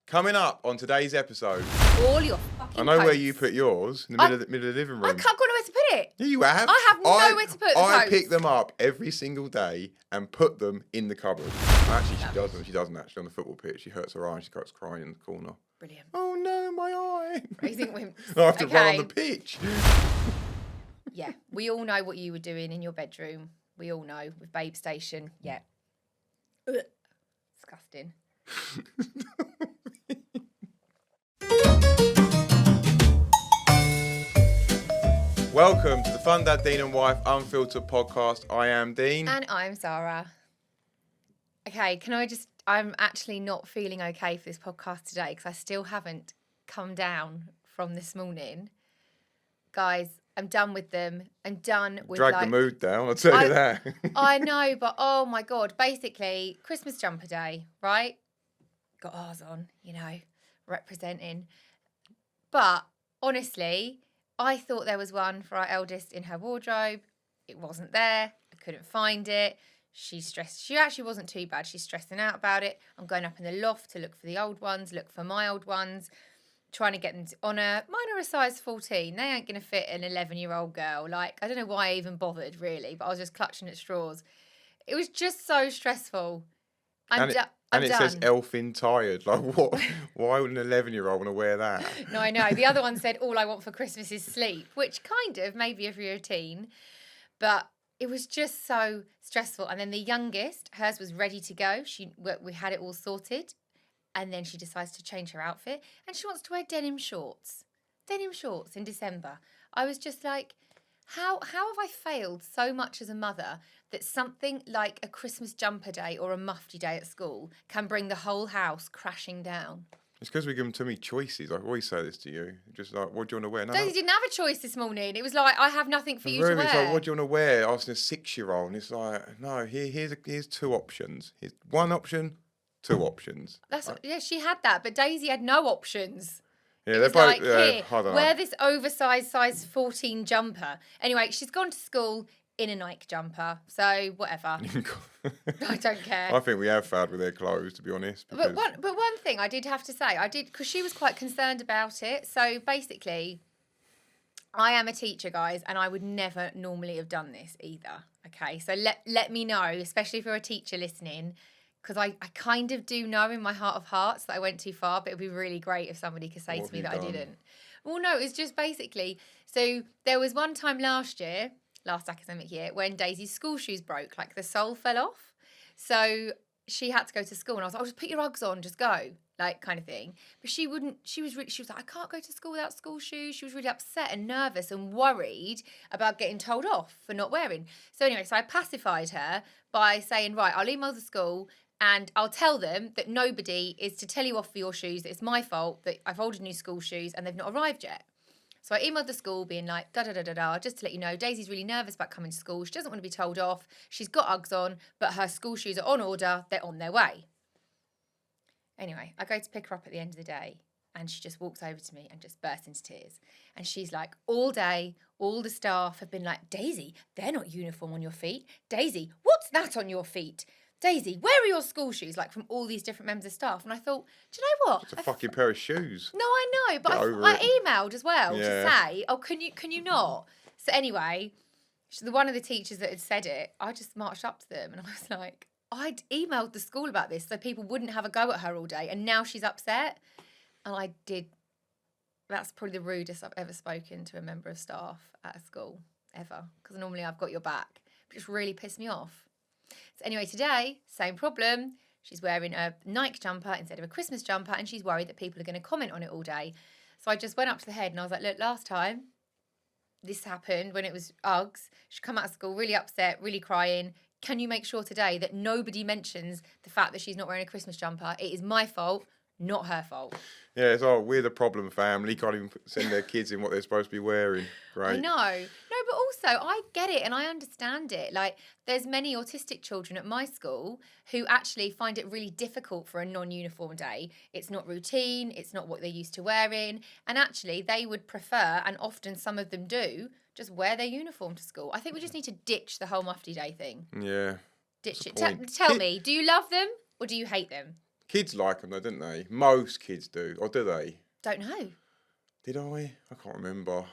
Coming up on today's episode. All your fucking I know posts. where you put yours, in the middle of the living room. I can't got nowhere to put it. Yeah, you have. I have nowhere to put the I posts. pick them up every single day and put them in the cupboard. Actually, she doesn't. She doesn't actually on the football pitch. She hurts her eye and she starts crying in the corner. Brilliant. Oh no, my eye. Raising wimps. I have to run on the pitch. Yeah, we all know what you were doing in your bedroom. We all know with Babe Station. Yeah. Ugh. Disgusting. Welcome to the Fun Dad, Dean and Wife Unfiltered podcast. I am Dean. And I'm Sarah. Okay, I'm actually not feeling okay for this podcast today because I still haven't come down from this morning. Guys, I'm done with them. I'm done with Drag the mood down, I'll tell you that. I know, but oh my God. Basically, Christmas jumper day, right? Got ours on, representing. But honestly, I thought there was one for our eldest in her wardrobe. It wasn't there. I couldn't find it. She's stressed. She actually wasn't too bad. She's stressing out about it. I'm going up in the loft to look for the old ones, look for my old ones, trying to get them to honour. Mine are a size 14. They ain't going to fit an 11-year-old girl. Like, I don't know why I even bothered, really, but I was just clutching at straws. It was just so stressful. I'm done. It says elfin tired. Like, what? Why would an 11-year-old want to wear that? No, I know. The other one said, all I want for Christmas is sleep, which kind of, maybe if you're a teen. But it was just so stressful. And then the youngest, hers was ready to go. We had it all sorted. And then she decides to change her outfit. And she wants to wear denim shorts. Denim shorts in December. I was just like, how have I failed so much as a mother that something like a Christmas jumper day or a mufti day at school can bring the whole house crashing down? It's because we give them too many choices. I always say this to you. Just like, what do you want to wear? No, Daisy didn't have a choice this morning. It was like, I have nothing for you to wear. It's like, what do you want to wear? Asking a 6-year-old. And it's like, no, here's two options. Here's one option, two options. Yeah, she had that. But Daisy had no options. Yeah, they're both, like, here, I don't know. wear this oversized size 14 jumper. Anyway, she's gone to school in a Nike jumper, so whatever. I don't care. I think we have failed with their clothes, to be honest. But one thing I did have to say, because she was quite concerned about it. So basically, I am a teacher, guys, and I would never normally have done this either. Okay, so let me know, especially if you're a teacher listening, because I kind of do know in my heart of hearts that I went too far, but it would be really great if somebody could say to me that I didn't. Well, no, it's just basically, so there was one time last academic year, when Daisy's school shoes broke, like the sole fell off. So she had to go to school and I was like, oh, just put your Uggs on, just go, like kind of thing. But she wouldn't, she was like, I can't go to school without school shoes. She was really upset and nervous and worried about getting told off for not wearing. So anyway, so I pacified her by saying, right, I'll email the school and I'll tell them that nobody is to tell you off for your shoes, that it's my fault, that I've ordered new school shoes and they've not arrived yet. So I emailed the school being like, just to let you know, Daisy's really nervous about coming to school. She doesn't want to be told off. She's got Uggs on, but her school shoes are on order. They're on their way. Anyway, I go to pick her up at the end of the day and she just walks over to me and just bursts into tears. And she's like, all day, all the staff have been like, Daisy, they're not uniform on your feet. Daisy, what's that on your feet? Daisy, where are your school shoes? Like from all these different members of staff. And I thought, do you know what? It's a fucking pair of shoes. No, I know, but I emailed as well to say, oh, can you not? So anyway, one of the teachers that had said it, I just marched up to them and I was like, I'd emailed the school about this so people wouldn't have a go at her all day. And now she's upset. And I did. That's probably the rudest I've ever spoken to a member of staff at a school, ever. Because normally I've got your back. But it's really pissed me off. So anyway, today, same problem. She's wearing a Nike jumper instead of a Christmas jumper and she's worried that people are going to comment on it all day. So I just went up to the head and I was like, look, last time this happened when it was Uggs, she'd come out of school really upset, really crying. Can you make sure today that nobody mentions the fact that she's not wearing a Christmas jumper? It is my fault, not her fault. Yeah, it's like, we're the problem family. Can't even send their kids in what they're supposed to be wearing. Great. I know. No, but also I get it and I understand it. Like, there's many autistic children at my school who actually find it really difficult for a non-uniform day. It's not routine. It's not what they're used to wearing. And actually, they would prefer, and often some of them do, just wear their uniform to school. I think we just need to ditch the whole mufti day thing. Yeah. Ditch it. Tell me, do you love them or do you hate them? Kids like them though, don't they? Most kids do, or do they? Don't know. Did I? I can't remember.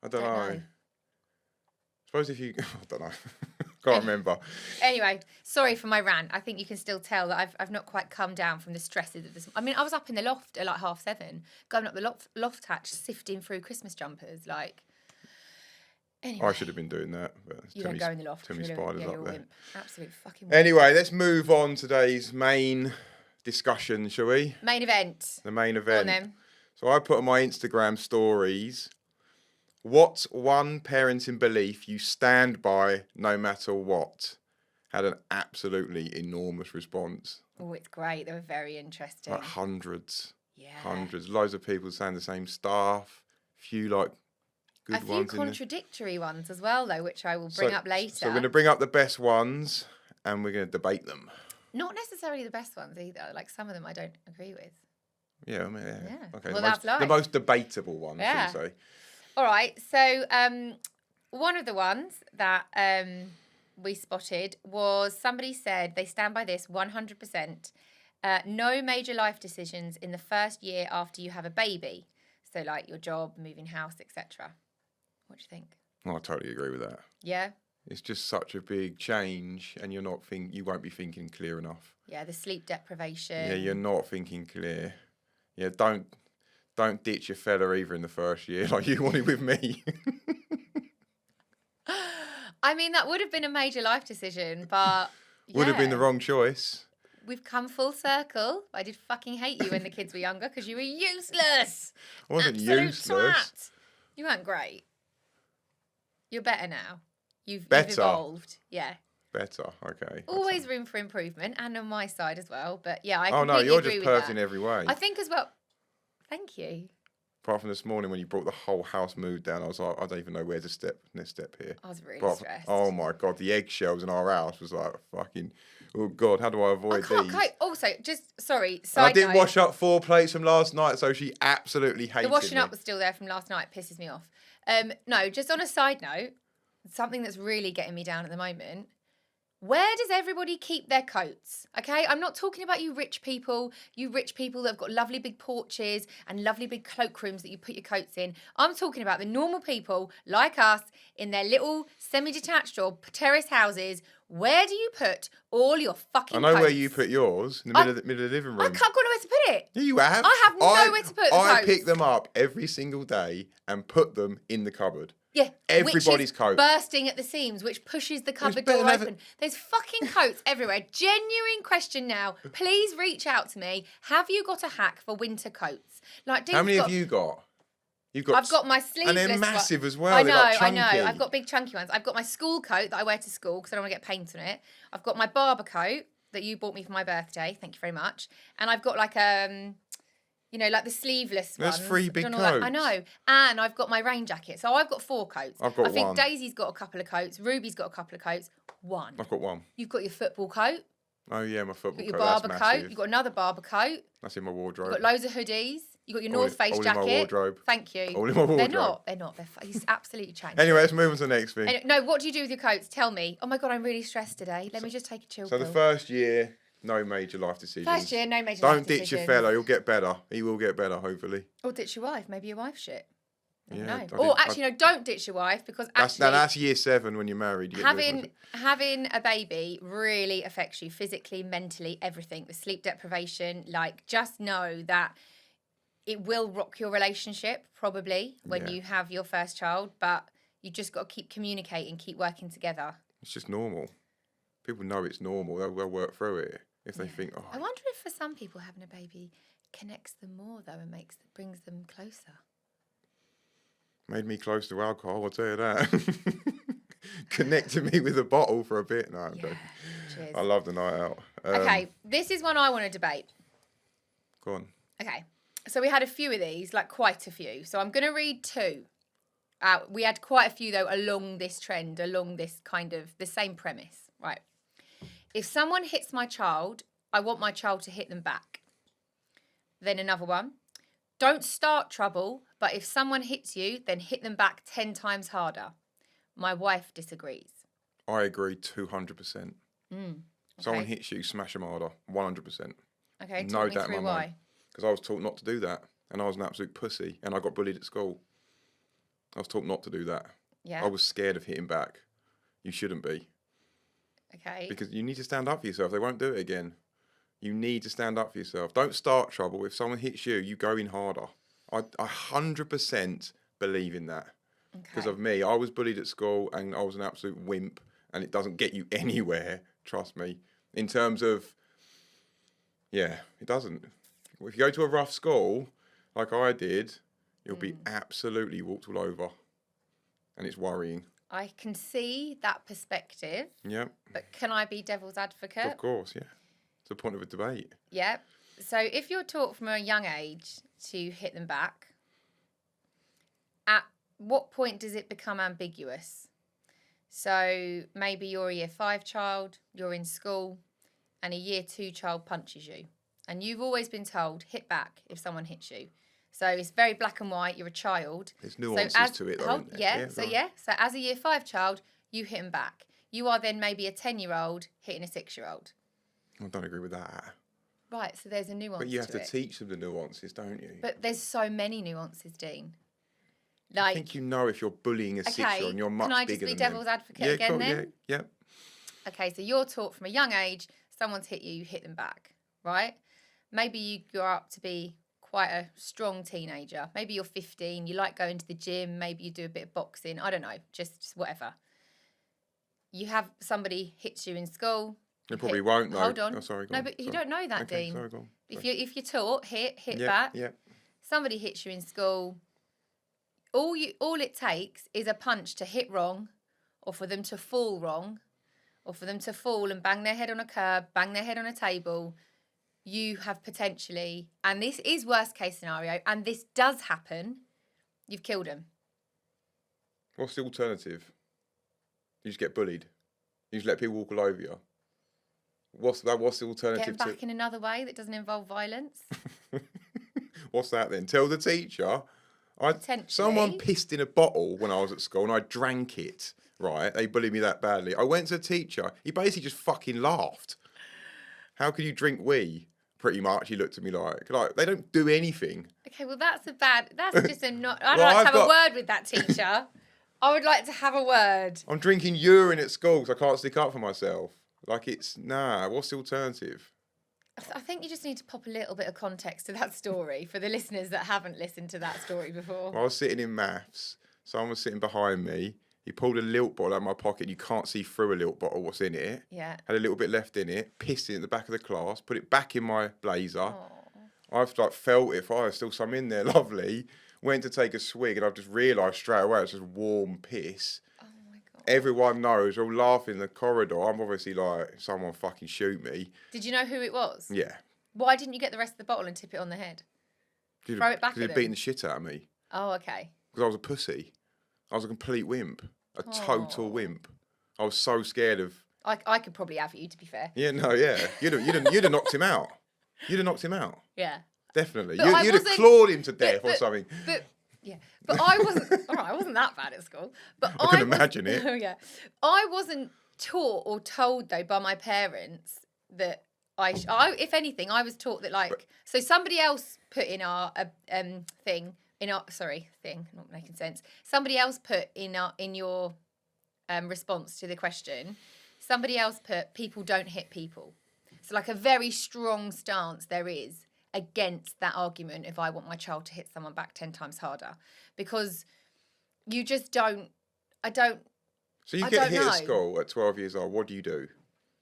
I don't Don't know. know. Suppose if you, I don't know. Can't remember. Anyway, sorry for my rant. I think you can still tell that I've not quite come down from the stresses of this. I mean, I was up in the loft at like 7:30, going up the loft hatch, sifting through Christmas jumpers. Like, anyway. I should have been doing that, but You don't go in the loft. Too many You're spiders a up there. wimp. Absolute fucking wimp. Anyway, let's move on to today's main discussion, shall we? Main event. The main Go on event. then. So I put on my Instagram stories, what's one parenting belief you stand by no matter what? Had an absolutely enormous response. Oh, it's great. They were very interesting. Like hundreds. Yeah. Hundreds. Loads of people saying the same stuff. Few like good A few ones in there. contradictory ones as well, though, which I will bring up later. So we're going to bring up the best ones and we're going to debate them. Not necessarily the best ones either. Like some of them I don't agree with. Yeah, I mean, yeah. Yeah. Okay. Well, the that's most debatable ones, Yeah. should we say? All right. So one of the ones that we spotted was somebody said they stand by this 100%. No major life decisions in the first year after you have a baby. So like your job, moving house, etc. What do you think? Oh, I totally agree with that. Yeah. It's just such a big change, and you won't be thinking clear enough. Yeah, the sleep deprivation. Yeah, you're not thinking clear. Yeah, don't ditch your fella either in the first year like you wanted with me. I mean, that would have been a major life decision, but Would have been yeah. the wrong choice. We've come full circle. I did fucking hate you when the kids were younger because you were useless. I wasn't Absolute useless. twat. You weren't great. You're better now. You've Better? evolved. Yeah. Better, okay. Always room for improvement, and on my side as well. But yeah, I Oh no, completely you're agree just with perfect that. in every way. I think as well. Thank you. Apart from this morning when you brought the whole house mood down, I was like, I don't even know where to step here. I was really Apart from- stressed. oh my god, the eggshells in our house was like fucking. Oh god, how do I I avoid can't these? cope. Also, just sorry. And Side I didn't note, wash up 4 plates from last night, so she absolutely hated the washing me. up was still there from last night. Pisses me off. No, just on a side note, something that's really getting me down at the moment. Where does everybody keep their coats? Okay, I'm not talking about you rich people that have got lovely big porches and lovely big cloakrooms that you put your coats in. I'm talking about the normal people like us in their little semi-detached or terrace houses. Where do you put all your fucking I know coats? where you put yours, in the middle of the living I room. can't got nowhere to put it. Yeah, you have. I have nowhere to put the I coats. pick them up every single day and put them in the cupboard. Yeah, Everybody's which is coat. bursting at the seams, which pushes the cupboard better door than open. There's fucking coats everywhere. Genuine question now. Please reach out to me. Have you got a hack for winter coats? Like, How many have you got? You've got. I've got my sleeveless. And they're massive as well. I They're know, like I know. chunky. I've got big chunky ones. I've got my school coat that I wear to school because I don't want to get paint on it. I've got my barber coat that you bought me for my birthday. Thank you very much. And I've got like like the sleeveless There's ones. 3 big Done all that. coats. I know. And I've got my rain jacket. So I've got 4 coats. I've got I think one. Daisy's got a couple of coats. Ruby's got a couple of coats. One. I've got one. You've got your football coat. Oh yeah, my football You've got your coat. barber That's coat. massive. You've got another barber coat. That's in my wardrobe. You've got loads of hoodies. You've got your All North in- Face all in my jacket. wardrobe. Thank you. All in my They're wardrobe. not. He's absolutely changed. Anyway, let's move on to the next thing. No, what do you do with your coats? Tell me. Oh my God, I'm really stressed today. Let me just take a chill So pill. the first year, no major life decisions. First year, no major Don't life ditch your decisions. fella. He'll get better. He will get better, hopefully. Or ditch your wife. Maybe your wife's shit. Yeah, No. I Or didn't- actually, no, don't ditch your wife because That's actually year 7 when you're married. You get rid of it. having a baby really affects you physically, mentally, everything. The sleep deprivation, like just know that it will rock your relationship probably when Yeah. you have your first child, but you just got to keep communicating, keep working together. It's just normal. People know it's normal. They'll work through it if they think, oh, I wonder if for some people having a baby connects them more though and brings them closer. made me close to alcohol, I'll tell you that. Connected me with a bottle for a bit. No, I'm joking. Cheers. I love the night out. Okay, this is one I want to debate. Go on. Okay, so we had a few of these, like quite a few. So I'm going to read 2. We had quite a few, though, along this trend, along this kind of the same premise. Right. If someone hits my child, I want my child to hit them back. Then another one. Don't start trouble, but if someone hits you, then hit them back 10 times harder. My wife disagrees. I agree 200%. Okay. Someone hits you, smash them harder. 100%. Okay, No talk me doubt in through my why. mind. Because I was taught not to do that. And I was an absolute pussy. And I got bullied at school. I was taught not to do that. Yeah. I was scared of hitting back. You shouldn't be. Okay. Because you need to stand up for yourself. They won't do it again. You need to stand up for yourself. Don't start trouble. If someone hits you, you go in harder. I 100% believe in that. Because of me, I was bullied at school and I was an absolute wimp, and it doesn't get you anywhere, trust me. In terms of, yeah, it doesn't. If you go to a rough school, like I did, you'll be absolutely walked all over, and it's worrying. I can see that perspective. Yeah. But can I be devil's advocate? Of course, yeah. It's the point of a debate. Yeah. So if you're taught from a young age to hit them back, at what point does it become ambiguous? So maybe you're a year 5 child, you're in school, and a year 2 child punches you. And you've always been told, hit back if someone hits you. So it's very black and white, you're a child. There's nuances to it, though, isn't there? So as a year 5 child, you hit them back. You are then maybe a 10-year-old hitting a 6-year-old. I don't agree with that. Right, so there's a nuance to it. But you have to teach them the nuances, don't you? But there's so many nuances, Dean. I think you know if you're bullying a 6-year-old and you're much bigger than them. Can I just be devil's advocate again then? Yeah. Okay, so you're taught from a young age, someone's hit you hit them back, right? Maybe you grow up to be quite a strong teenager. Maybe you're 15, you like going to the gym, maybe you do a bit of boxing, I don't know, just whatever. You have somebody hits you in school. They probably won't, though. Hold on. Oh, sorry, go no, on. but you don't know that, Okay, Dean. sorry, go on. If you're taught, hit back. Yeah. Somebody hits you in school. All it takes is a punch to hit wrong, or for them to fall wrong, or for them to fall and bang their head on a curb, bang their head on a table. You have potentially, and this is worst case scenario, and this does happen, you've killed them. What's the alternative? You just get bullied. You just let people walk all over you. What's the alternative? Get them back in another way that doesn't involve violence. What's that then? Tell the teacher. Someone pissed in a bottle when I was at school and I drank it, right? They bullied me that badly. I went to the teacher. He basically just fucking laughed. How can you drink wee? Pretty much, he looked at me like they don't do anything. Okay, well, that's just a not... I'd like to have a word with that teacher. I would like to have a word. I'm drinking urine at school because I can't stick up for myself. What's the alternative? I think you just need to pop a little bit of context to that story for the listeners that haven't listened to that story before. I was sitting in maths. Someone was sitting behind me. He pulled a lilt bottle out of my pocket. You can't see through a lilt bottle what's in it. Yeah. Had a little bit left in it. Pissed it in the back of the class. Put it back in my blazer. Aww. I've felt it. There's still some in there. Lovely. Went to take a swig and I've just realised straight away it's just warm piss. Everyone knows, they're all laughing in the corridor. I'm obviously like, someone fucking shoot me. Did you know who it was? Yeah. Why didn't you get the rest of the bottle and tip it on the head? Throw it back at them? Because he'd beaten the shit out of me. Oh, okay. Because I was a pussy. I was a complete wimp. A total wimp. I was so scared of... I could probably have you, to be fair. Yeah, no, yeah. You'd have knocked him out. You'd have knocked him out. Yeah. Definitely. You'd have clawed him to death or something. But I wasn't. All right, I wasn't that bad at school. But I can imagine it. Oh yeah, I wasn't taught or told though by my parents that I if anything, I was taught that so somebody else put in our thing not making sense. Somebody else put in your response to the question. Somebody else put people don't hit people. So a very strong stance there is against that argument if I want my child to hit someone back 10 times harder, because you just don't. So you get hit at school at 12 years old. What do you do?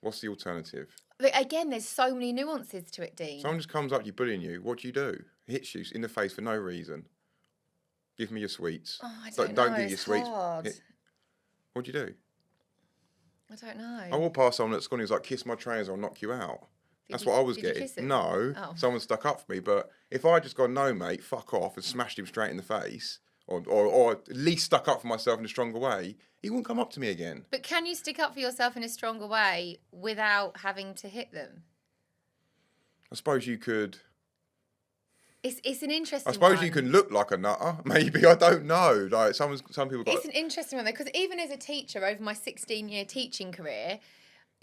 What's the alternative? But again, there's so many nuances to it, Dean. Someone just comes up, you bullying you. What do you do? Hits you in the face for no reason. Give me your sweets. Oh, I don't know. Don't give your sweets. Hard. What do you do? I don't know. I walked past someone at school and he was like, kiss my trainers or I'll knock you out. That's what I was getting. No, someone stuck up for me. But if I just gone, no, mate, fuck off, and smashed him straight in the face, or at least stuck up for myself in a stronger way, he wouldn't come up to me again. But can you stick up for yourself in a stronger way without having to hit them? I suppose you could. It's an interesting one. I suppose you can look like a nutter. Maybe, I don't know. Some people got... It's an interesting one, though, because even as a teacher over my 16-year teaching career,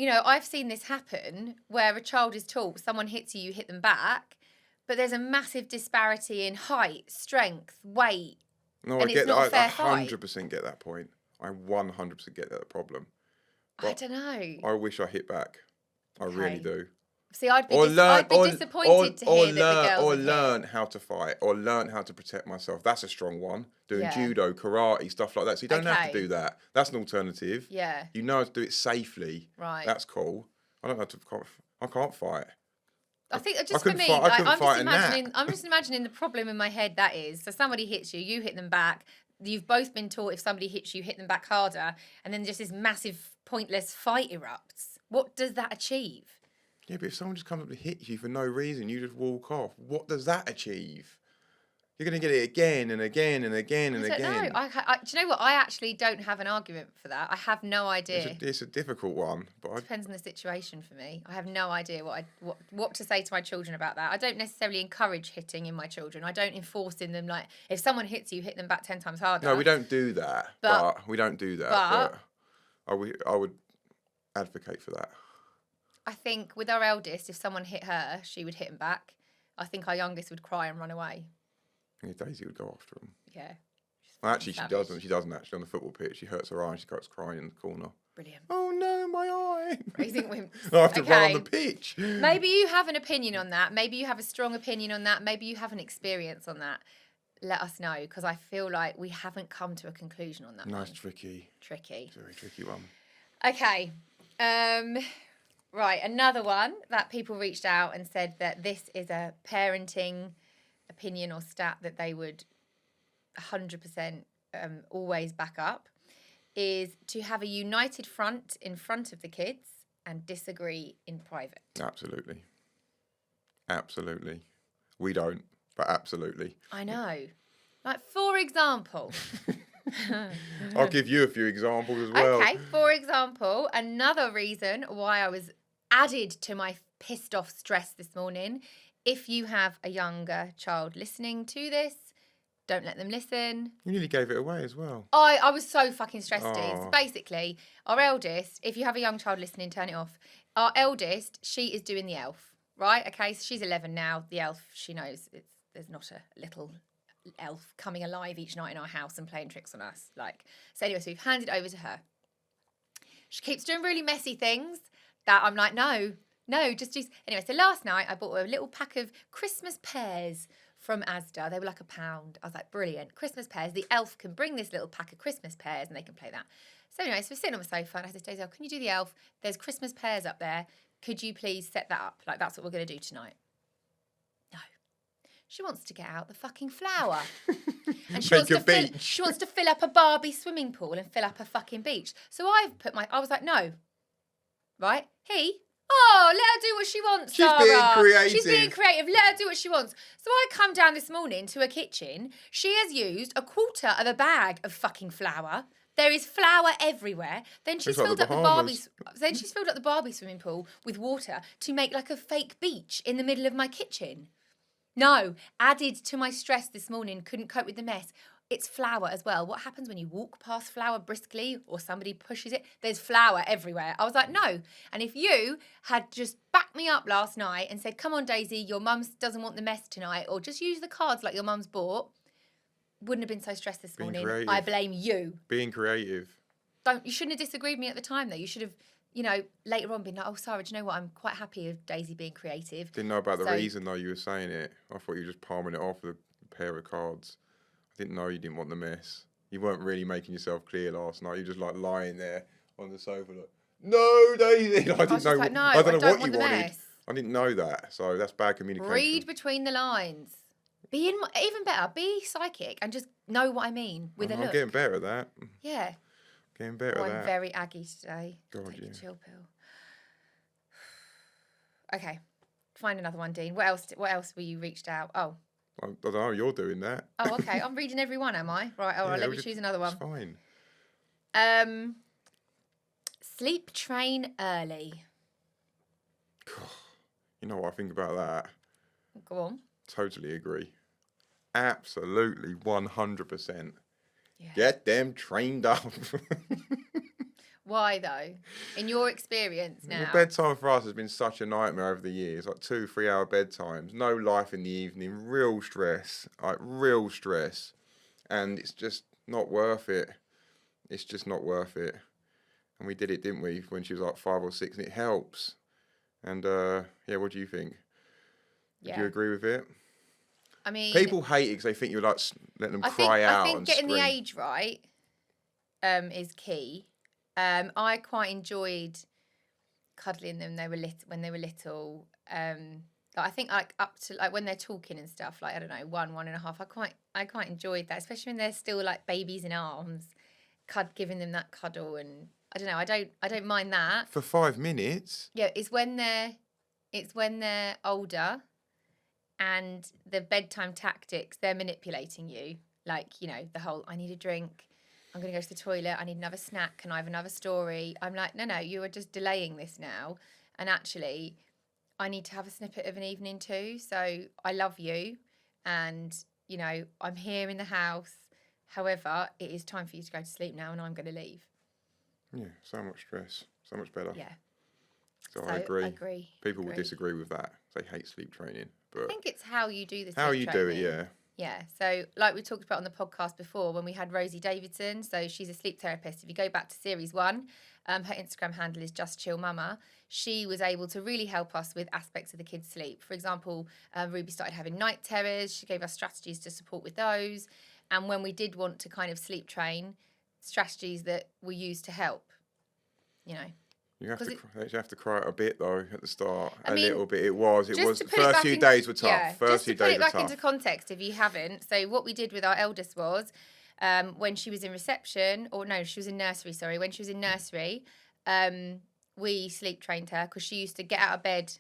I've seen this happen where a child is taught someone hits you, you hit them back, but there's a massive disparity in height, strength, weight, No, and I it's get not a that. I fair fight. 100% get that point. I 100% get that problem. I don't know. I wish I hit back. I really Okay. do. See, I'd be Or learn, disappointed to hear that the girls or have hit. learn how to fight, or learn how to protect myself. That's a strong one. Doing Yeah. judo, karate, stuff like that. So you don't have to Okay. do that. That's an alternative. Yeah. You know how to do it safely. Right. That's cool. I don't have to. I can't fight. I think just I for couldn't me, fight- I couldn't fight a gnat. I'm just imagining the problem in my head that is. So somebody hits you, you hit them back. You've both been taught if somebody hits you, hit them back harder, and then just this massive pointless fight erupts. What does that achieve? Yeah, but if someone just comes up and hits you for no reason, you just walk off. What does that achieve? You're going to get it again and again and again and I don't again. know. Do you know what? I actually don't have an argument for that. I have no idea. It's a difficult one, but Depends on the situation for me. I have no idea what to say to my children about that. I don't necessarily encourage hitting in my children. I don't enforce in them like if someone hits you, hit them back 10 times harder. no, we don't do that. But we don't do that. But I would advocate for that. I think with our eldest, if someone hit her, she would hit him back. I think our youngest would cry and run away. Yeah, Daisy would go after him. Yeah. Well, actually, she doesn't. She doesn't actually on the football pitch. She hurts her eye and she goes crying in the corner. Brilliant. Oh no, my eye! Raising wimps. I have to run on the pitch. Maybe you have an opinion on that. Maybe you have a strong opinion on that. Maybe you have an experience on that. Let us know because I feel like we haven't come to a conclusion on that. No, one. it's tricky. Tricky. Very tricky one. Okay. Right, another one that people reached out and said that this is a parenting opinion or stat that they would 100% always back up is to have a united front in front of the kids and disagree in private. Absolutely. Absolutely. We don't, but absolutely. I know. Like, for example... I'll give you a few examples as well. Okay, for example, another reason why I was added to my pissed off stress this morning. If you have a younger child listening to this, don't let them listen. You nearly gave it away as well. I was so fucking stressed. Oh. So basically, our eldest, if you have a young child listening, turn it off. Our eldest, she is doing the elf, right? Okay, so she's 11 now. The elf, she knows there's not a little elf coming alive each night in our house and playing tricks on us. So anyway, so we've handed over to her. She keeps doing really messy things that I'm like, no, just do. Anyway, so last night I bought a little pack of Christmas pears from Asda. They were like £1. I was like, brilliant, Christmas pears. The elf can bring this little pack of Christmas pears and they can play that. So anyway, so we're sitting on the sofa and I said, Daisy, can you do the elf? There's Christmas pears up there. Could you please set that up? Like, that's what we're going to do tonight. No. She wants to get out the fucking flour. And she wants to fill up a Barbie swimming pool and fill up a fucking beach. So I was like, no. Right? Let her do what she wants, Sarah. She's being creative. Let her do what she wants. So I come down this morning to her kitchen. She has used a quarter of a bag of fucking flour. There is flour everywhere. Then she's filled up the Barbie swimming pool with water to make like a fake beach in the middle of my kitchen. No, added to my stress this morning, couldn't cope with the mess. It's flour as well. What happens when you walk past flour briskly or somebody pushes it? There's flour everywhere. I was like, no. And if you had just backed me up last night and said, come on, Daisy, your mum doesn't want the mess tonight, or just use the cards like your mum's bought, wouldn't have been so stressed this morning. Creative. I blame you. Being creative. You shouldn't have disagreed with me at the time, though. You should have, later on been like, oh, Sarah, do you know what? I'm quite happy with Daisy being creative. Didn't know about the reason, though, you were saying it. I thought you were just palming it off with a pair of cards. I didn't know you didn't want the mess. You weren't really making yourself clear last night. You were just like lying there on the sofa like, no, Daisy. I didn't know. Like, no, I don't know what you wanted. Mess. I didn't know that. So that's bad communication. Read between the lines. Even better, be psychic and just know what I mean with a look. I'm getting better at that. Yeah. Getting better at that. I'm very aggy today. God, Take yeah. a chill pill. Okay. Find another one, Dean. What else were you reached out? Oh. I don't know. You're doing that. Oh, okay. I'm reading every one, am I? Right. All right. Let me choose another one. It's fine. Sleep train early. You know what I think about that? Go on. Totally agree. Absolutely, 100%. Yeah. Get them trained up. Why though? In your experience now? Well, bedtime for us has been such a nightmare over the years. Like 2-3 hour bedtimes, no life in the evening, real stress, and it's just not worth it. It's just not worth it. And we did it, didn't we, when she was like 5 or 6, and it helps. And yeah, what do you think? Do you agree with it? I mean, people hate it because they think you're like letting them cry out. I think and getting scream. the age right is key. I quite enjoyed cuddling them when they were little. I think like up to like when they're talking and stuff, like I don't know, 1.5. I quite enjoyed that, especially when they're still like babies in arms, giving them that cuddle, and I don't know, I don't mind that. For 5 minutes? Yeah, it's when they're older and the bedtime tactics, they're manipulating you. Like, you know, the whole, I need a drink, I'm going to go to the toilet, I need another snack, can I have another story? I'm like, no, you are just delaying this now. And actually, I need to have a snippet of an evening too. So I love you and, you know, I'm here in the house. However, it is time for you to go to sleep now and I'm going to leave. Yeah, so much stress, so much better. Yeah. So I agree. People will disagree with that. They hate sleep training. But I think it's how you do the sleep how you training. do it, yeah. Yeah, so like we talked about on the podcast before when we had Rosie Davidson, so she's a sleep therapist. If you go back to series 1, her Instagram handle is Just Chill Mama. She was able to really help us with aspects of the kids' sleep. For example, Ruby started having night terrors. She gave us strategies to support with those. And when we did want to kind of sleep train, strategies that were used to help, you know. You have to cry a bit though at the start. I mean, little bit. It was. The first few days were tough. Yeah, first few days were tough. Just to put it back into context, if you haven't. So what we did with our eldest was, when she was in reception, or no, she was in nursery. Sorry, when she was in nursery, we sleep trained her because she used to get out of bed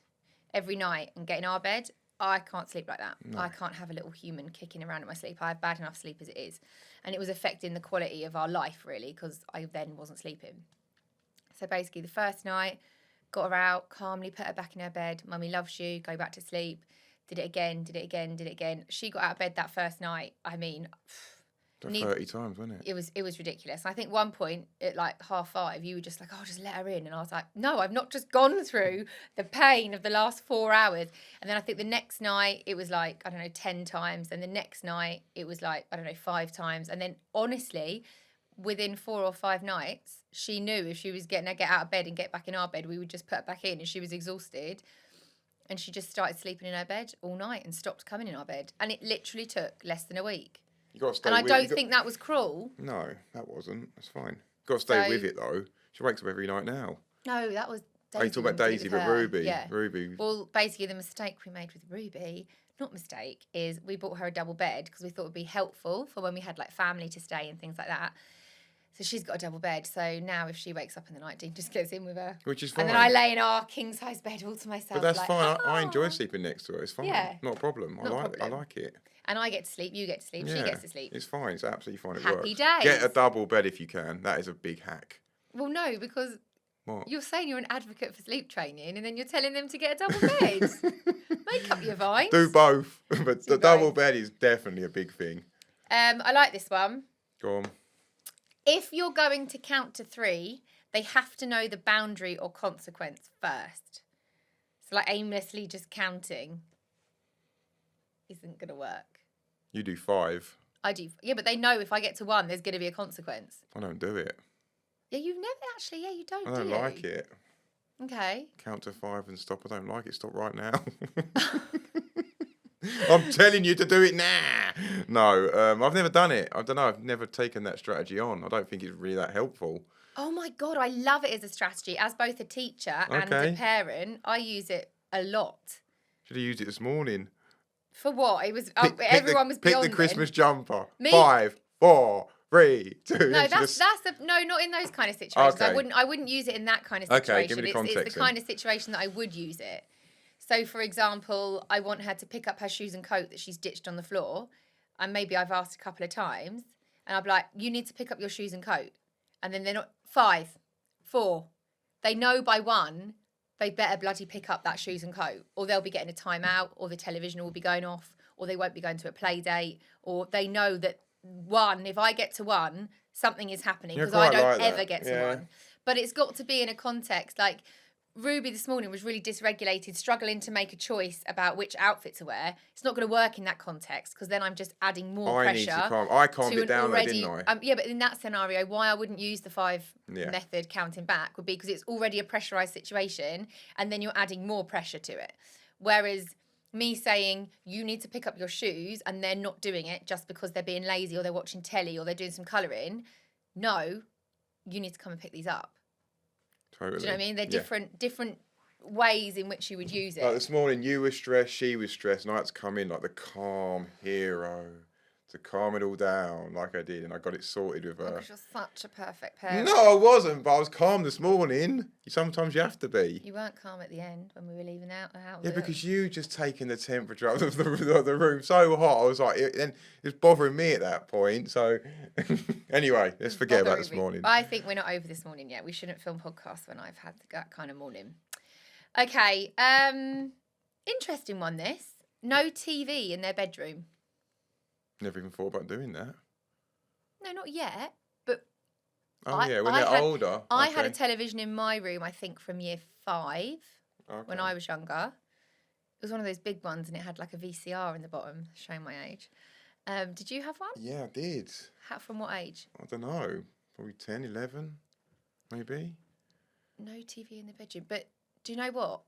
every night and get in our bed. I can't sleep like that. No. I can't have a little human kicking around in my sleep. I have bad enough sleep as it is, and it was affecting the quality of our life really because I then wasn't sleeping. So basically, the first night, got her out, calmly put her back in her bed. Mummy loves you, go back to sleep. Did it again. She got out of bed that first night. I mean, 30 times, wasn't it? It was ridiculous. I think one point at like 5:30, you were just like, oh, just let her in. And I was like, no, I've not just gone through the pain of the last 4 hours. And then I think the next night, it was like, I don't know, 10 times. And the next night, it was like, I don't know, 5 times. And then honestly, within 4 or 5 nights, she knew if she was getting her get out of bed and get back in our bed, we would just put her back in and she was exhausted. And she just started sleeping in her bed all night and stopped coming in our bed. And it literally took less than a week. You got to stay and I don't think that was cruel. No, that wasn't. That's fine. Got to stay with it though. She wakes up every night now. No, that was Daisy. Oh, you talk about Daisy, but Ruby. Yeah. Ruby. Well, basically the mistake we made with Ruby, is we bought her a double bed because we thought it would be helpful for when we had like family to stay and things like that. So she's got a double bed. So now if she wakes up in the night, Dean just gets in with her. Which is fine. And then I lay in our king-size bed all to myself. But that's like, fine. I enjoy sleeping next to her. It's fine. Yeah. Not a problem. I like it. And I get to sleep, you get to sleep, yeah, she gets to sleep. It's fine. It's absolutely fine. It Happy works. days. Get a double bed if you can. That is a big hack. Well, no, because what? You're saying you're an advocate for sleep training and then you're telling them to get a double bed. Make up your vines. Do both. But the double bed is definitely a big thing. I like this one. Go on. If you're going to count to 3, they have to know the boundary or consequence first. So like aimlessly just counting isn't going to work. You do 5. I do. Yeah, but they know if I get to 1, there's going to be a consequence. I don't do it. Yeah, you've never actually, you don't, I don't like it. Okay. Count to 5 and stop. I don't like it. Stop right now. I'm telling you to do it now. No, I've never done it. I don't know. I've never taken that strategy on. I don't think it's really that helpful. Oh my God, I love it as a strategy. As both a teacher and a parent, I use it a lot. Should have used it this morning. For what? It was everyone was beyond pick the Christmas jumper. Me? 5, 4, 3, 2. No, no, not in those kind of situations. Okay. I wouldn't use it in that kind of situation. Okay, give me the context. It's the kind of situation that I would use it. So, for example, I want her to pick up her shoes and coat that she's ditched on the floor, and maybe I've asked a couple of times, and I'll be like, "You need to pick up your shoes and coat," and then they're not 5, 4. They know by 1. They better bloody pick up that shoes and coat, or they'll be getting a timeout, or the television will be going off, or they won't be going to a play date, or they know that 1, if I get to 1, something is happening because I don't ever get to 1. But it's got to be in a context. Like, Ruby this morning was really dysregulated, struggling to make a choice about which outfit to wear. It's not going to work in that context because then I'm just adding more pressure. I calmed it down, already, didn't I? Yeah, but in that scenario, why I wouldn't use the 5 method counting back would be because it's already a pressurized situation, and then you're adding more pressure to it. Whereas me saying you need to pick up your shoes and they're not doing it just because they're being lazy or they're watching telly or they're doing some colouring. No, you need to come and pick these up. Totally. Do you know what I mean? They're different ways in which you would use it. Like this morning, you were stressed, she was stressed, and I had to come in like the calm hero to calm it all down, like I did, and I got it sorted with her. Because you're such a perfect parent. No, I wasn't, but I was calm this morning. Sometimes you have to be. You weren't calm at the end when we were leaving out the house. Yeah, because you just taking the temperature of the room so hot. I was like, it was bothering me at that point. So, anyway, let's forget about this morning. I think we're not over this morning yet. We shouldn't film podcasts when I've had that kind of morning. Okay, interesting one. This no TV in their bedroom. Never even thought about doing that. No, not yet. But when they're older. I had a television in my room, I think, from year 5 when I was younger. It was one of those big ones, and it had like a VCR in the bottom, showing my age. Did you have one? Yeah, I did. From what age? I don't know. Probably 10, 11, maybe. No TV in the bedroom. But do you know what?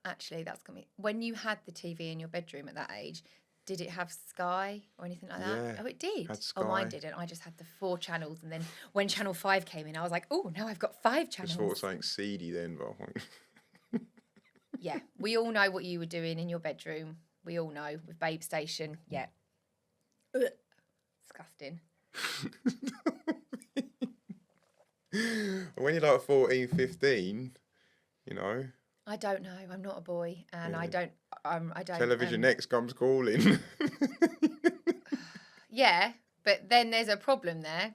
Actually, that's going to be... When you had the TV in your bedroom at that age... Did it have Sky or anything like that? Yeah, oh, it did. Had Sky. Oh, mine didn't. I just had the 4 channels, and then when Channel 5 came in, I was like, "Oh, now I've got 5 channels." Just thought something seedy then, but yeah, we all know what you were doing in your bedroom. We all know with Babe Station. Yeah, disgusting. When you're like 14, 15, you know. I don't know. I'm not a boy, and I don't. Television next comes calling. Yeah, but then there's a problem there.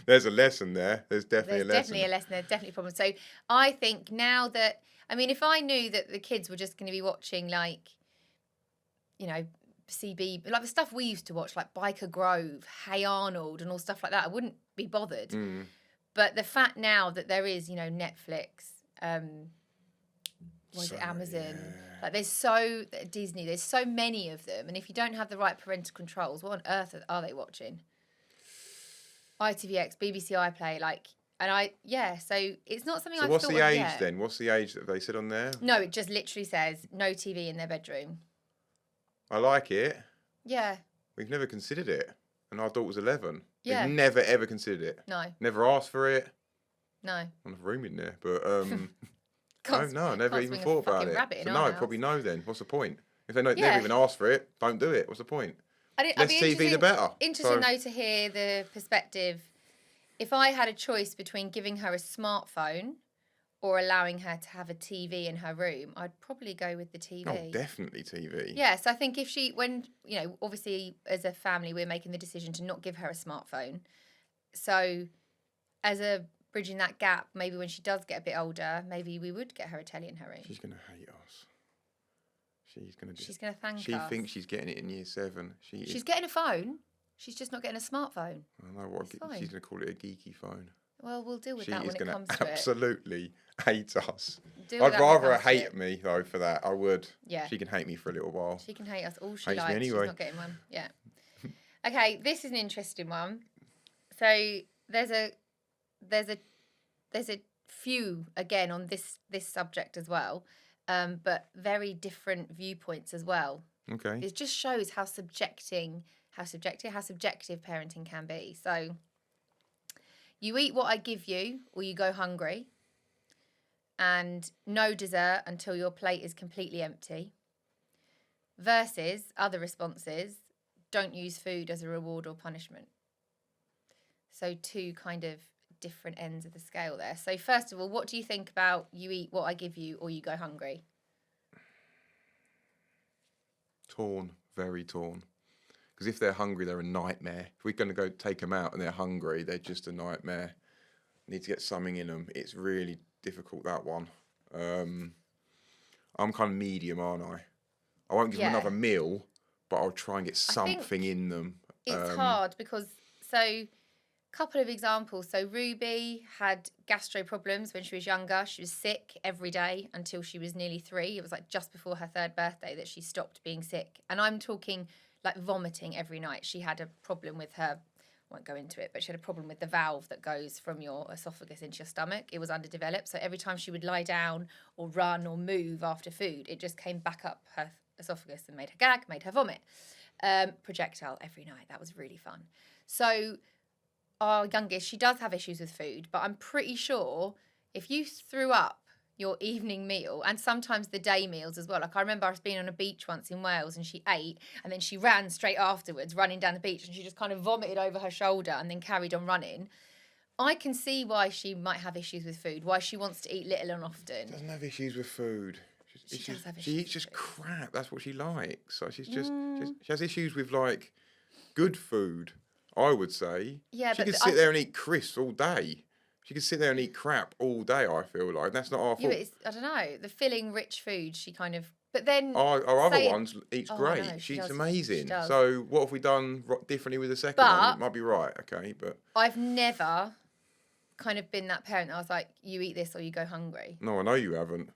There's a lesson there. There's definitely a lesson. There's definitely a lesson. There's definitely a problem. So I think now that, I mean, if I knew that the kids were just going to be watching like, you know, CB, like the stuff we used to watch, like Biker Grove, Hey Arnold, and all stuff like that, I wouldn't be bothered. But the fact now that there is, you know, Netflix. Amazon? Like Disney. There's so many of them, and if you don't have the right parental controls, what on earth are they watching? ITVX, BBC iPlayer, so it's not something. So what's the age then? What's the age that they said on there? No, it just literally says no TV in their bedroom. I like it. Yeah. We've never considered it, and our daughter's 11. Yeah. We've never ever considered it. No. Never asked for it. No. I don't have room in there, but No, I never even thought about it. So no, probably no then. What's the point? If they never even asked for it, don't do it. What's the point? Less TV, the better. Interesting though to hear the perspective. If I had a choice between giving her a smartphone or allowing her to have a TV in her room, I'd probably go with the TV. Oh, definitely TV. Yeah, so I think if obviously as a family, we're making the decision to not give her a smartphone. So as a bridging that gap, maybe when she does get a bit older, maybe we would get her a telly in her room. She's going to hate us. She's going to thank us. She thinks she's getting it in year 7. She's getting a phone. She's just not getting a smartphone. I know what she's going to call it, a geeky phone. Well, we'll deal with that when it comes to it. She is going to absolutely hate us. I'd rather her hate me, though, for that. I would. Yeah. She can hate me for a little while. She can hate us all she likes. likes. Anyway. She's not getting one. Yeah. Okay, this is an interesting one. So there's a few again on this subject as well, but very different viewpoints as well. Okay. It just shows how subjective parenting can be. So you eat what I give you, or you go hungry, and no dessert until your plate is completely empty. Versus other responses, don't use food as a reward or punishment. So 2 kind of different ends of the scale there. So first of all, what do you think about you eat what I give you or you go hungry? Torn, very torn. Because if they're hungry, they're a nightmare. If we're going to go take them out and they're hungry, they're just a nightmare. Need to get something in them. It's really difficult, that one. I'm kind of medium, aren't I? I won't give them another meal, but I'll try and get something in them. It's hard because Couple of examples. So Ruby had gastro problems when she was younger. She was sick every day until she was nearly 3. It was like just before her 3rd birthday that she stopped being sick. And I'm talking like vomiting every night. She had a problem with her, I won't go into it, but she had a problem with the valve that goes from your esophagus into your stomach. It was underdeveloped. So every time she would lie down or run or move after food, it just came back up her esophagus and made her gag, made her vomit. Projectile every night. That was really fun. So our youngest, she does have issues with food, but I'm pretty sure if you threw up your evening meal and sometimes the day meals as well. Like I remember us being on a beach once in Wales and she ate and then she ran straight afterwards, running down the beach, and she just kind of vomited over her shoulder and then carried on running. I can see why she might have issues with food, why she wants to eat little and often. She doesn't have issues with food. She eats just crap. That's what she likes. So she's just she has issues with like good food, I would say. Yeah, she could sit there and eat crisps all day. She could sit there and eat crap all day, I feel like. That's not our fault. Yeah, but I don't know. The filling, rich food, she kind of... But then... Our other ones eats great. No, she eats does. amazing. She does. So what have we done differently with the second one? It might be right, okay, but... I've never kind of been that parent that I was like, you eat this or you go hungry. No, I know you haven't.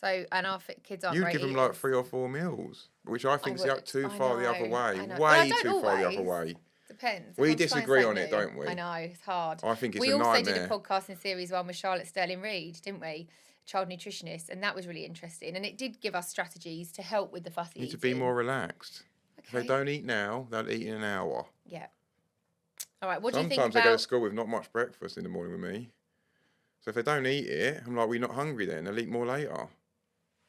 So, and our kids aren't You great give them eaters. like 3 or 4 meals, which I think is too far the other way. I know. Way too far the other way. Depends. We Everyone's disagree trying to on say it, no. don't we? I know, it's hard. I think it's a We also nightmare. did a podcast in series 1 with Charlotte Sterling-Reed, didn't we? Child nutritionist, and that was really interesting. And it did give us strategies to help with the fussy You need eating. to be more relaxed. Okay. If they don't eat now, they'll eat in an hour. Yeah. All right, what do you think Sometimes about... they go to school with not much breakfast in the morning with me. So if they don't eat it, I'm like, we're not hungry then. They'll eat more later.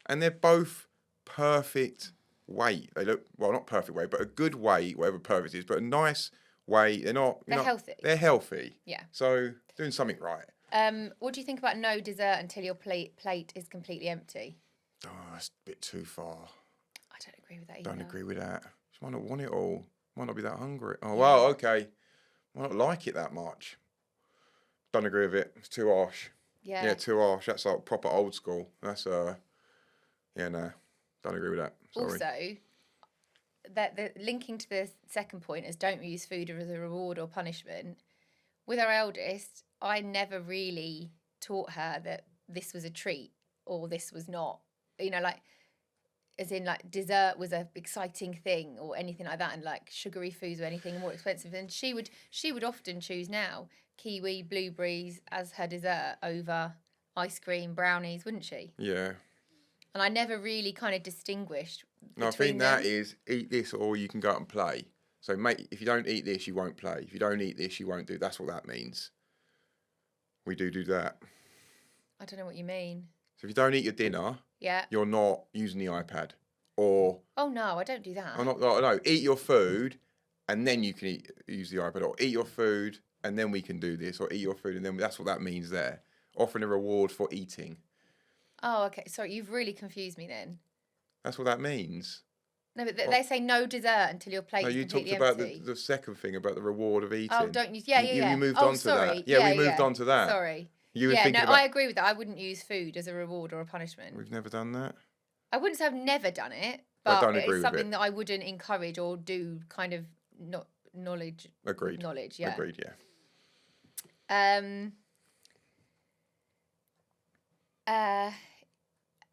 And they're both perfect weight. They look, well, not perfect weight, but a good weight, whatever perfect is, but a nice weight. They're healthy. They're healthy. Yeah. So doing something right. What do you think about no dessert until your plate is completely empty? Oh, that's a bit too far. I don't agree with that either. Don't agree with that. She might not want it all. Might not be that hungry. Oh, well, okay. Might not like it that much. Don't agree with it. It's too harsh. Yeah, too harsh. That's like proper old school. That's yeah, no, don't agree with that. Sorry. Also, that the linking to the second point is don't use food as a reward or punishment. With our eldest, I never really taught her that this was a treat or this was not. You know, like as in like dessert was a exciting thing or anything like that, and like sugary foods or anything more expensive. And she would often choose now kiwi, blueberries as her dessert over ice cream, brownies, wouldn't she? Yeah. And I never really kind of distinguished No, I between think them. that is eat this or you can go out and play. So, mate, if you don't eat this, you won't play. If you don't eat this, you won't do. That's what that means. We do that. I don't know what you mean. So if you don't eat your dinner, Yeah. you're not using the iPad. Or Oh no, I don't do that. no, eat your food and then you can use the iPad. Or eat your food and then we can do this. Or eat your food and then that's what that means there. Offering a reward for eating. Oh, okay. Sorry, you've really confused me then. That's what that means. No, but they say no dessert until your plate No, is you completely talked about empty. the second thing about the reward of eating. Oh, don't use... Yeah. You moved oh, on to sorry. that. Yeah, we moved on to that. Sorry. You were yeah, thinking no, about... I agree with that. I wouldn't use food as a reward or a punishment. We've never done that. I wouldn't say I've never done it, I but don't agree it's with something it. that I wouldn't encourage or do kind of not knowledge. Agreed. Knowledge, yeah. Agreed, yeah.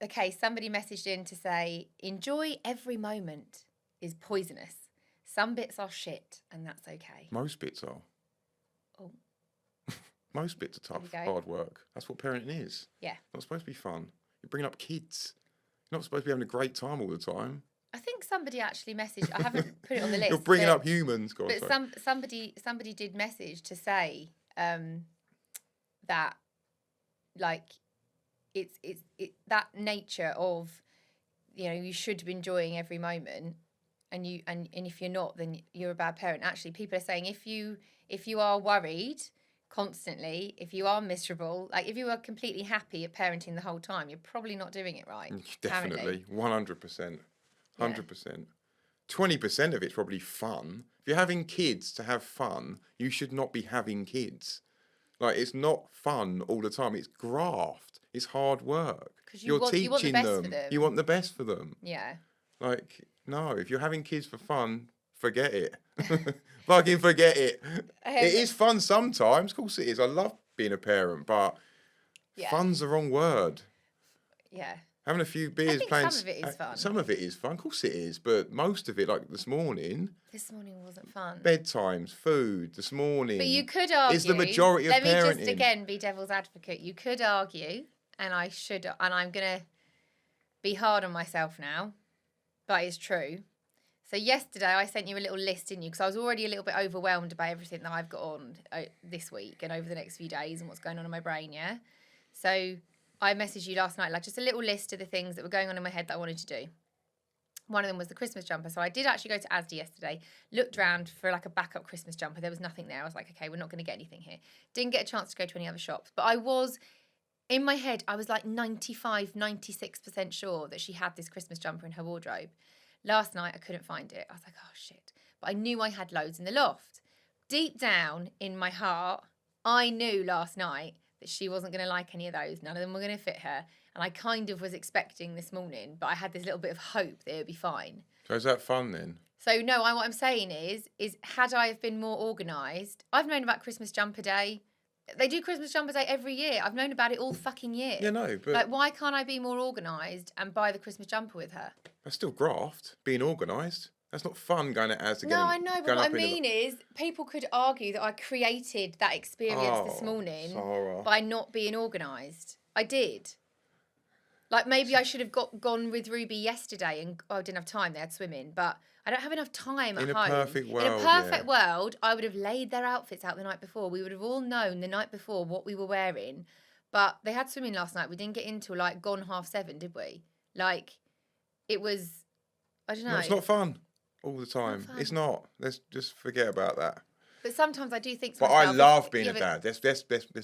Okay, somebody messaged in to say, enjoy every moment is poisonous. Some bits are shit, and that's okay. Most bits are. Oh. Most bits are tough, There we go. hard work. That's what parenting is. Yeah. Not supposed to be fun. You're bringing up kids. You're not supposed to be having a great time all the time. I think somebody actually messaged. I haven't put it on the list. You're bringing but, up humans. God, but somebody did message to say that like it's that nature of, you know, you should be enjoying every moment, and if you're not, then you're a bad parent. Actually, people are saying if you are worried constantly, if you are miserable, like if you are completely happy at parenting the whole time, you're probably not doing it right. Definitely, apparently. 100%. 100%. 20% of it's probably fun. If you're having kids to have fun, you should not be having kids. Like, it's not fun all the time. It's graft. It's hard work. Because You're you want the teaching best them. for them. You want the best for them. Yeah. Like, no, if you're having kids for fun, forget it. Fucking forget it. It is fun sometimes. Of course it is. I love being a parent, but fun's the wrong word. Yeah. Having a few I beers, think playing. some of it is fun. Some of it is fun. Of course it is, but most of it, like this morning. This morning wasn't fun. Bedtimes, food. This morning. But you could argue. Is the majority of parenting. Let me just again be devil's advocate. You could argue, and I'm gonna be hard on myself now, but it's true. So yesterday I sent you a little list, didn't you? Because I was already a little bit overwhelmed by everything that I've got on this week and over the next few days and what's going on in my brain, yeah? So I messaged you last night, like just a little list of the things that were going on in my head that I wanted to do. One of them was the Christmas jumper. So I did actually go to Asda yesterday, looked around for like a backup Christmas jumper. There was nothing there. I was like, okay, we're not going to get anything here. Didn't get a chance to go to any other shops. But in my head, I was like 95, 96% sure that she had this Christmas jumper in her wardrobe. Last night, I couldn't find it. I was like, oh, shit. But I knew I had loads in the loft. Deep down in my heart, I knew last night that she wasn't going to like any of those. None of them were going to fit her. And I kind of was expecting this morning, but I had this little bit of hope that it would be fine. So is that fun then? So no, what I'm saying is had I have been more organised, I've known about Christmas jumper day. They do Christmas jumper day every year. I've known about it all fucking year. Yeah, no, but... Like, why can't I be more organised and buy the Christmas jumper with her? That's still graft, being organised. That's not fun going to Asda. No, I know, but what I mean is people could argue that I created that experience this morning by not being organised. I did. Like, maybe I should have gone with Ruby yesterday and I didn't have time. They had swimming, but I don't have enough time at home. In a perfect world, I would have laid their outfits out the night before. We would have all known the night before what we were wearing. But they had swimming last night. We didn't get into like gone 7:30, did we? Like, it was, I don't know. No, it's not fun all the time. It's not. Let's just forget about that. But sometimes I do think to myself... But I love being a dad.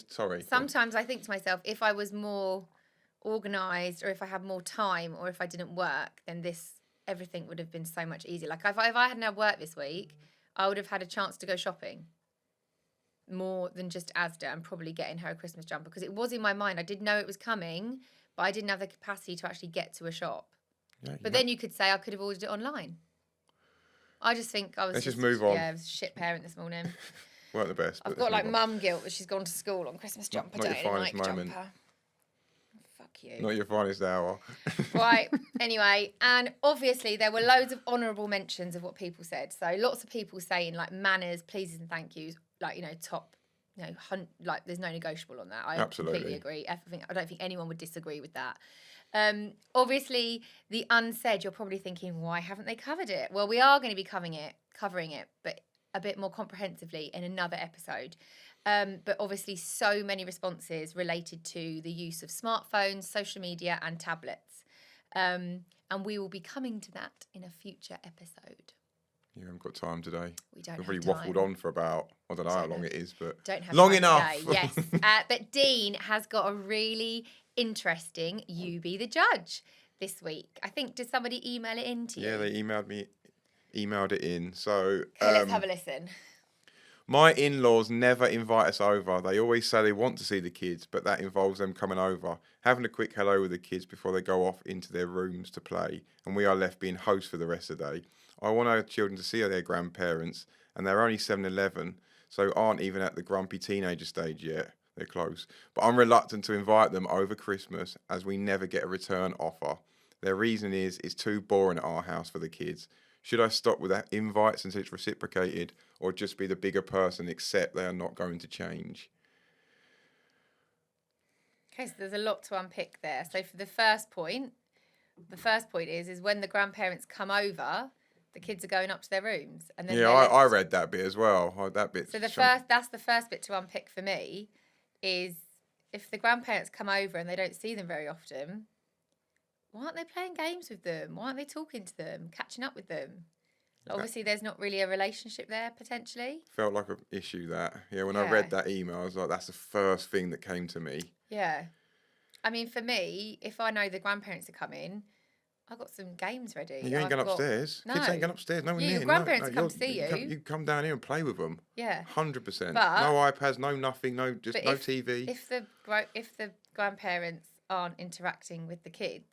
Sorry. Sometimes I think to myself, if I was more organised or if I had more time or if I didn't work, then everything would have been so much easier. Like if I hadn't had work this week, I would have had a chance to go shopping more than just Asda and probably getting her a Christmas jumper because it was in my mind. I did know it was coming, but I didn't have the capacity to actually get to a shop. Yeah, but then you could say I could have ordered it online. I just think I was. Let's just move on. Yeah, I was a shit parent this morning. Weren't the best. I've got like mum guilt that she's gone to school on Christmas jumper day. Not your finest moment. Fuck you. Not your finest hour. Right. Anyway, and obviously there were loads of honourable mentions of what people said. So lots of people saying like manners, pleases, and thank yous. Like top. Like there's no negotiable on that. I completely agree. I don't think anyone would disagree with that. Obviously, the unsaid, you're probably thinking, why haven't they covered it? Well, we are going to be covering it, but a bit more comprehensively in another episode. But obviously, so many responses related to the use of smartphones, social media, and tablets. And we will be coming to that in a future episode. You haven't got time today. We don't We've have really time. waffled on for about, I don't know how long it is, but don't have long time enough. Today. Yes. But Dean has got a really interesting You Be the Judge this week. I think, did somebody email it in to you? Yeah, they emailed it in. So let's have a listen. My in-laws never invite us over. They always say they want to see the kids, but that involves them coming over, having a quick hello with the kids before they go off into their rooms to play, and we are left being hosts for the rest of the day. I want our children to see their grandparents, and they're only 7 and 11, so aren't even at the grumpy teenager stage yet. They're close. But I'm reluctant to invite them over Christmas as we never get a return offer. Their reason is it's too boring at our house for the kids. Should I stop with that invite since it's reciprocated, or just be the bigger person, accept they are not going to change? Okay, so there's a lot to unpick there. So for the first point is when the grandparents come over, the kids are going up to their rooms. And then I read that bit as well. That bit. So that's the first bit to unpick for me, is if the grandparents come over and they don't see them very often, why aren't they playing games with them? Why aren't they talking to them, catching up with them? Obviously, there's not really a relationship there, potentially. Felt like an issue that. Yeah, when I read that email, I was like, that's the first thing that came to me. Yeah. I mean, for me, if I know the grandparents are coming, I've got some games ready. You ain't going upstairs. No. Kids ain't going upstairs. No one Your grandparents come to see you. You come down here and play with them. Yeah. 100%. But, no iPads, no nothing, no TV. If the grandparents aren't interacting with the kids,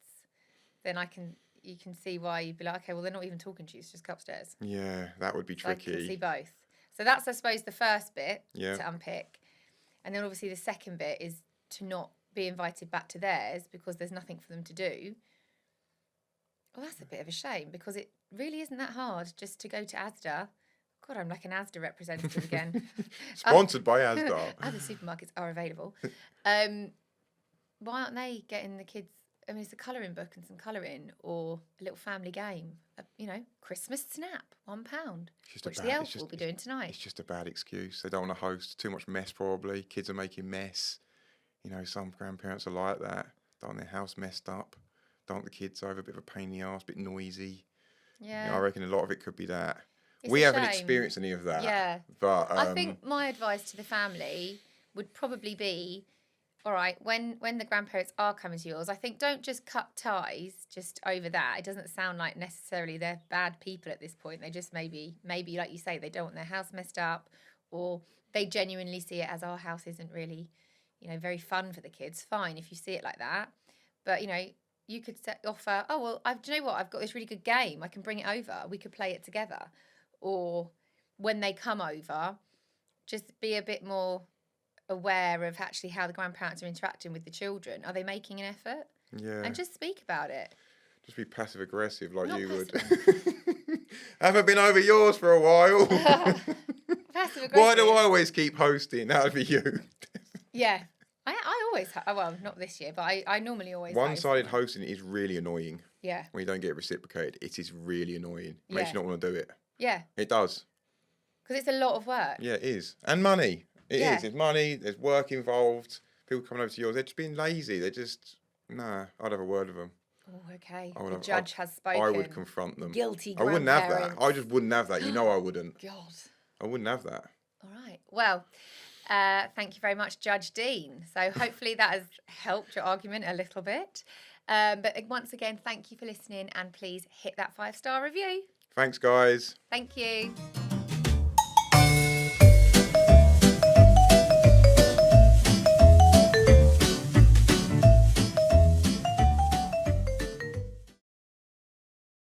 then I can, you can see why you'd be like, okay, well, they're not even talking to you, so just go upstairs. Yeah, that would be So I can see tricky. both. So that's, I suppose, the first bit Yeah. to unpick. And then obviously the second bit is to not be invited back to theirs because there's nothing for them to do. Well, that's a bit of a shame because it really isn't that hard just to go to Asda. God, I'm like an Asda representative again. Sponsored by Asda. Other supermarkets are available. Why aren't they getting the kids? I mean, it's a colouring book and some colouring, or a little family game. Christmas snap, £1, which the elf will be doing tonight. It's just a bad excuse. They don't want to host. Too much mess, probably. Kids are making mess. You know, some grandparents are like that. Don't want their house messed up. Don't want the kids over. A bit of a pain in the arse, a bit noisy. Yeah. You know, I reckon a lot of it could be that. It's We a haven't shame. experienced any of that. Yeah. But I think my advice to the family would probably be, all right, when the grandparents are coming to yours, I think don't just cut ties just over that. It doesn't sound like necessarily they're bad people at this point. They just maybe like you say, they don't want their house messed up, or they genuinely see it as our house isn't really, very fun for the kids. Fine if you see it like that. But, you could offer, oh, well, do you know what? I've got this really good game. I can bring it over. We could play it together. Or when they come over, just be a bit more aware of actually how the grandparents are interacting with the children. Are they making an effort? Yeah. And just speak about it. Just be passive aggressive like Not you would. Haven't been over yours for a while. Passive aggressive. Why do I always keep hosting? That would be you. Yeah. I always, well, not this year, but I normally always One-sided hosting is really annoying. Yeah. When you don't get it reciprocated, it is really annoying. It makes Yeah. you not want to do it. Yeah. It does. Because it's a lot of work. Yeah, it is. And money. It Yeah. is. There's money, there's work involved. People coming over to yours, they're just being lazy. They're just, nah, I'd have a word with them. Oh, okay. I would The have- judge has spoken. I would confront them. Guilty I wouldn't have that. grandparents. I just wouldn't have that. You know I wouldn't. God. I wouldn't have that. All right. Well, thank you very much, Judge Dean. So hopefully that has helped your argument a little bit. But once again, thank you for listening, and please hit that 5-star review. Thanks, guys. Thank you.